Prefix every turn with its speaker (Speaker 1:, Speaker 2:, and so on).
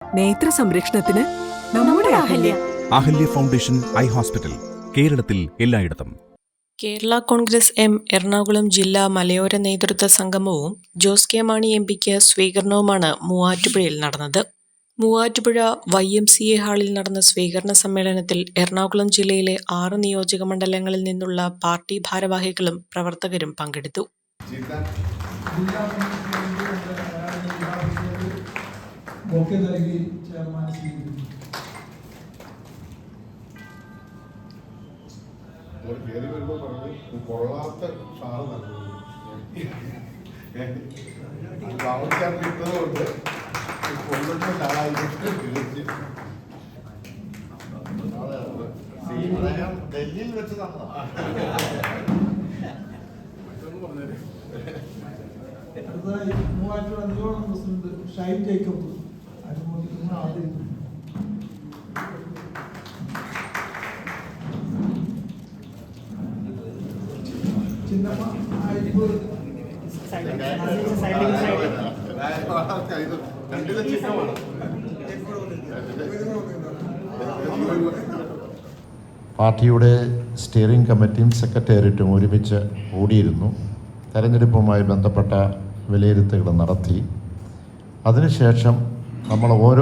Speaker 1: നേത്ര സംരക്ഷണത്തിന് നമ്മുടെ Ahalya.
Speaker 2: Ahalya foundation eye hospital, കേരളത്തിൽ എല്ലായിടത്തും.
Speaker 3: കേരള കോൺഗ്രസ് എം എറണാകുളം ജില്ലാ മലയോര നേതൃത്വ സംഗമവും ജോസ് കെ മാണി എംപിക്ക് സ്വീകരണവുമാണ് മൂവാറ്റുപുഴയിൽ നടന്നത്. മൂവാറ്റുപുഴ YMCA ഹാളിൽ നടന്ന സ്വീകരണ സമ്മേളനത്തിൽ എറണാകുളം ജില്ലയിലെ 6 നിയോജക മണ്ഡലങ്ങളിൽ നിന്നുള്ള പാർട്ടി ഭാരവാഹികളും പ്രവർത്തകരും പങ്കെടുത്തു.
Speaker 4: കയറി വരുമ്പോൾ പറഞ്ഞ് കൊള്ളാത്ത ഷാൾ താമസിക്കാൻ കിട്ടുന്നതുകൊണ്ട് കൊള്ളുന്ന ഷാളായിട്ട് വിളിച്ച് ഡൽഹിയിൽ വെച്ച്
Speaker 5: മൂവാറ്റുപുഴ നിയോജക പ്രസിഡന്റ് ഷൈൻ ജേക്കബ് അനുമോദിക്കുന്ന ആദ്യം ചിന്നമ്മ
Speaker 4: രണ്ടിലെ ചിഹ്നമാണ്.
Speaker 6: പാർട്ടിയുടെ സ്റ്റിയറിംഗ് കമ്മിറ്റിയും സെക്രട്ടേറിയറ്റും ഒരുമിച്ച് കൂടിയിരുന്നു. തെരഞ്ഞെടുപ്പുമായി ബന്ധപ്പെട്ട വിലയിരുത്തലുകൾ നടത്തി. അതിനുശേഷം നമ്മൾ ഓരോ